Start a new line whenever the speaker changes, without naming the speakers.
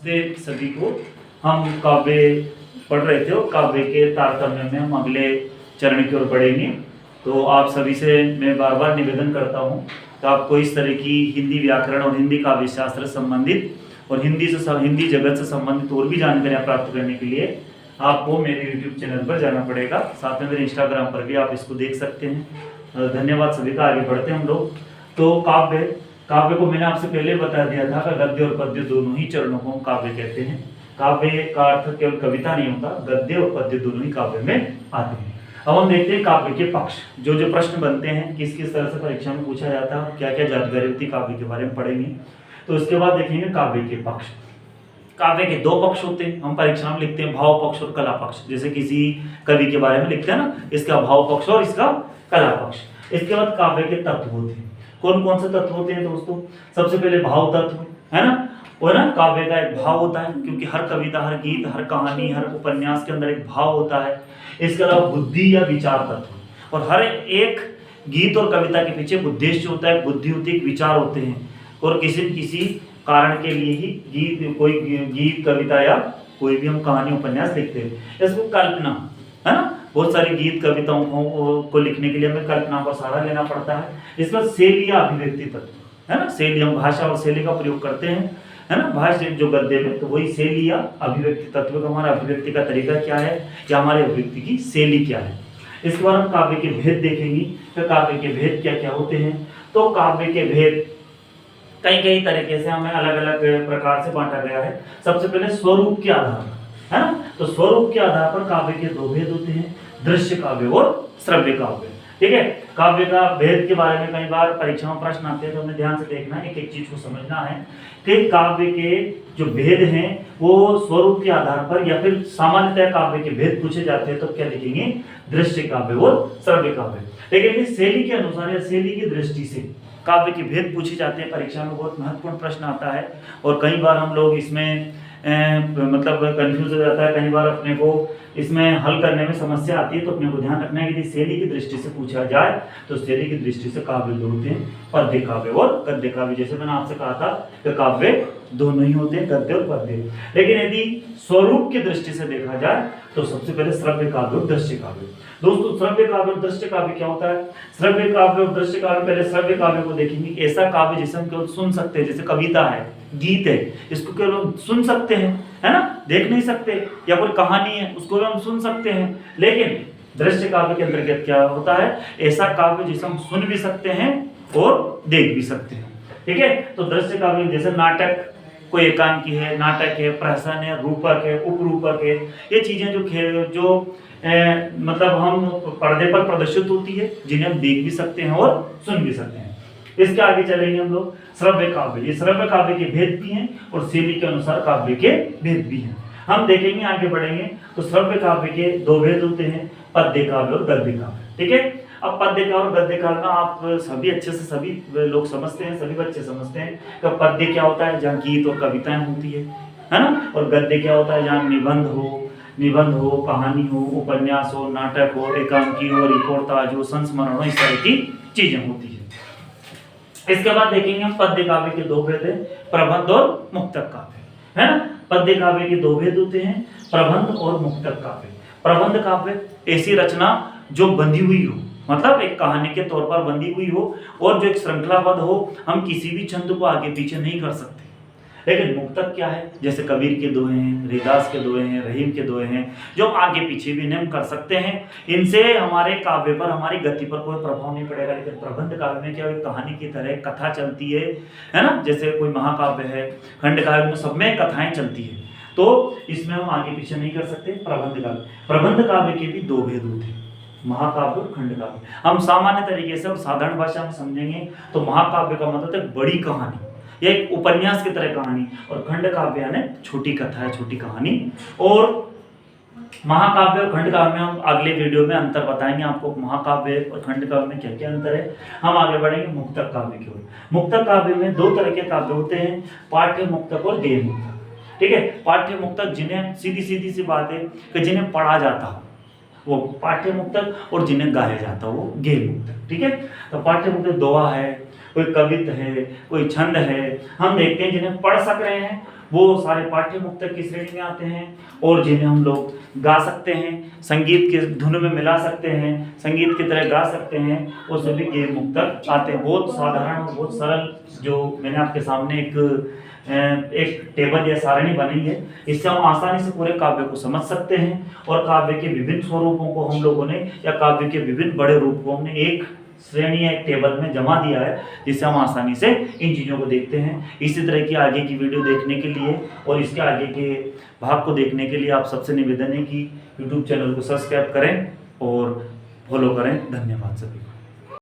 नमस्ते सभी को। हम काव्य पढ़ रहे थे और काव्य के तारतम्य में हम अगले चरण की ओर बढ़ेंगे। तो आप सभी से मैं बार बार निवेदन करता हूँ तो आपको इस तरह की हिंदी व्याकरण और हिंदी काव्य शास्त्र से संबंधित और हिंदी जगत से संबंधित और भी जानकारियाँ प्राप्त करने के लिए आपको मेरे YouTube चैनल पर जाना पड़ेगा। साथ में मेरे इंस्टाग्राम पर भी आप इसको देख सकते हैं। धन्यवाद सभी का। आगे बढ़ते हैं हम लोग। तो काव्य को मैंने आपसे पहले बता दिया था कि गद्य और पद्य दोनों ही चरणों को हम काव्य कहते हैं। काव्य का अर्थ केवल कविता नहीं होता, गद्य और पद्य दोनों ही काव्य में आते हैं। अब हम देखते हैं काव्य के पक्ष, जो प्रश्न बनते हैं, किस किस तरह से परीक्षा में पूछा जाता है, क्या क्या जानकारी होती है काव्य के बारे में पढ़ेंगे। तो इसके बाद देखेंगे काव्य के पक्ष। काव्य के दो पक्ष होते हैं, हम परीक्षा में लिखते हैं भाव पक्ष और कला पक्ष। जैसे किसी कवि के बारे में लिखते हैं ना, इसका भाव पक्ष और इसका कला पक्ष। इसके बाद काव्य के तत्व होते हैं। कौन कौन से तत्व होते हैं दोस्तों? सबसे पहले भाव तत्व, है ना, वो ना काव्य का एक भाव होता है, क्योंकि हर कविता, हर गीत, हर कहानी, हर उपन्यास के अंदर एक भाव होता है। इसके अलावा बुद्धि या विचार तत्व, और हर एक गीत और कविता के पीछे उद्देश्य होता है, बुद्धि होती है, विचार होते हैं। और किसी कारण के लिए ही कोई गीत कविता या कोई भी हम कहानी उपन्यास लिखते हैं। इसको कल्पना, है ना, बहुत सारी गीत कविताओं को लिखने के लिए हमें कल्पना का सहारा लेना पड़ता है। इसका शैली या अभिव्यक्ति तत्व, है ना, शैली, हम भाषा और शैली का प्रयोग करते हैं, है ना, भाषा जो गद्य में, तो वही शैली या अभिव्यक्ति तत्व का हमारा अभिव्यक्ति का तरीका क्या है या हमारे अभिव्यक्ति की शैली क्या है। इसके बाद हम काव्य के भेद देखेंगे। तो काव्य के भेद क्या क्या होते हैं? तो काव्य के भेद कई तरीके से हमें अलग अलग प्रकार से बांटा गया है। सबसे पहले स्वरूप के आधार पर, है ना, तो स्वरूप के आधार पर काव्य के दो भेद होते हैं, दृश्य काव्य और श्रव्य काव्य। ठीक है, काव्य का भेद के बारे में कई बार परीक्षा में प्रश्न आते हैं, तो हमें ध्यान से देखना है, एक एक चीज को समझना है कि काव्य के जो भेद हैं वो स्वरूप के आधार पर या फिर सामान्यतः काव्य के भेद पूछे जाते हैं तो क्या लिखेंगे? दृश्य काव्य और श्रव्य काव्य। लेकिन शैली के अनुसार या शैली की दृष्टि से काव्य के भेद पूछे जाते हैं। परीक्षा में बहुत महत्वपूर्ण प्रश्न आता है और कई बार हम लोग इसमें मतलब कंफ्यूज हो जाता है, कई बार अपने को इसमें हल करने में समस्या आती है। तो अपने को ध्यान रखना है कि शैली की दृष्टि से पूछा जाए तो शैली की दृष्टि से काव्य दो होते हैं, पद्य काव्य और गद्य काव्य। जैसे मैंने आपसे कहा था कि काव्य दोनों ही होते हैं, गद्य और पद्य। लेकिन यदि स्वरूप की दृष्टि से देखा जाए तो सबसे पहले श्रव्य काव्य और दृश्य काव्य। दोस्तों, श्रव्य काव्य और दृश्य काव्य क्या होता है? श्रव्य काव्य और दृश्य काव्य, पहले श्रव्य काव्य को देखेंगे। ऐसा काव्य जिसे हम केवल सुन सकते हैं, जैसे कविता है, गीत है, इसको केवल हम सुन सकते हैं, है ना, देख नहीं सकते। या कोई कहानी है, उसको भी हम सुन सकते हैं। लेकिन दृश्य काव्य के अंतर्गत क्या होता है? ऐसा काव्य जिसे हम सुन भी सकते हैं और देख भी सकते हैं। ठीक है, तो दृश्य काव्य जैसे नाटक, कोई एकांकी है, नाटक है, प्रहसन है, रूपक है, उपरूपक है, ये चीजें जो मतलब हम पर्दे पर प्रदर्शित होती है, जिन्हें हम देख भी सकते हैं और सुन भी सकते हैं। इसके आगे चलेंगे हम लोग श्रव्य काव्य। ये श्रव्य काव्य के भेद भी हैं और शैली के अनुसार काव्य के भेद भी हैं। हम देखेंगे, आगे बढ़ेंगे। तो श्रव्य काव्य के दो भेद होते हैं, पद्य काव्य और गद्य काव्य। ठीक है, अब पद्य काव्य और गद्य काव्य में आप सभी अच्छे से सभी लोग समझते हैं, सभी बच्चे समझते हैं कि पद्य क्या होता है, जहाँ गीत और कविताएं होती है ना, और गद्य क्या होता है, जहाँ निबंध हो, कहानी हो, उपन्यास हो, नाटक हो, एकांकी हो, रिपोर्टाज हो, संस्मरण हो, इस तरह की चीजें होती है। इसके बाद देखेंगे हम पद्य काव्य के दो भेद हैं, प्रबंध और मुक्तक काव्य, है ना। पद्य काव्य के दो भेद होते हैं, प्रबंध और मुक्तक काव्य। प्रबंध काव्य ऐसी रचना जो बंधी हुई हो, मतलब एक कहानी के तौर पर बंधी हुई हो और जो एक श्रृंखलाबद्ध हो, हम किसी भी छंद को आगे पीछे नहीं कर सकते। लेकिन मुक्तक क्या है? जैसे कबीर के दोहे हैं, रैदास के दोहे हैं, रहीम के दोहे हैं, जो आगे पीछे भी हम कर सकते हैं। इनसे हमारे काव्य पर, हमारी गति पर कोई प्रभाव नहीं पड़ेगा। लेकिन प्रबंध काव्य में क्या है? कहानी की तरह कथा चलती है ना, जैसे कोई महाकाव्य है, खंड काव्य में, सब में कथाएं चलती है, तो इसमें हम आगे पीछे नहीं कर सकते। प्रबंध काव्य के भी दो भेद होते हैं, महाकाव्य और खंड काव्य। हम सामान्य तरीके से और साधारण भाषा में समझेंगे तो महाकाव्य का मतलब है बड़ी कहानी, एक उपन्यास की तरह कहानी, और खंड काव्य यानी छोटी कथा है, छोटी कहानी। और महाकाव्य और खंड काव्य में हम अगले वीडियो में अंतर बताएंगे आपको, महाकाव्य और खंड काव्य में क्या क्या अंतर है। हम आगे बढ़ेंगे मुक्तक काव्य की ओर। मुक्तक काव्य में दो तरह के काव्य होते हैं, पाठ्य मुक्तक और गेय मुक्तक। ठीक है, पाठ्य मुक्तक जिन्हें सीधी सी बात है कि जिन्हें पढ़ा जाता हो वो पाठ्य मुक्तक, और जिन्हें गाया जाता हो वो गेय मुक्तक। ठीक है, तो पाठ्य मुक्तक दोहा है, कोई कविता है, कोई छंद है, हम देखते हैं जिन्हें पढ़ सक रहे हैं वो सारे पाठ्य मुक्तक की श्रेणी में आते हैं, और जिन्हें हम लोग गा सकते हैं, संगीत के धुन में मिला सकते हैं, संगीत की तरह गा सकते हैं, वो सभी गेय मुक्तक आते हैं। बहुत साधारण और बहुत सरल, जो मैंने आपके सामने एक टेबल या सारणी बनी है, इससे हम आसानी से पूरे काव्य को समझ सकते हैं, और काव्य के विभिन्न स्वरूपों को हम लोगों ने, या काव्य के विभिन्न बड़े रूप को हमने एक श्रेणी या एक टेबल में जमा दिया है, जिससे हम आसानी से इन चीज़ों को देखते हैं। इसी तरह की आगे की वीडियो देखने के लिए और इसके आगे के भाग को देखने के लिए आप सबसे निवेदन है कि यूट्यूब चैनल को सब्सक्राइब करें और फॉलो करें। धन्यवाद सभी को।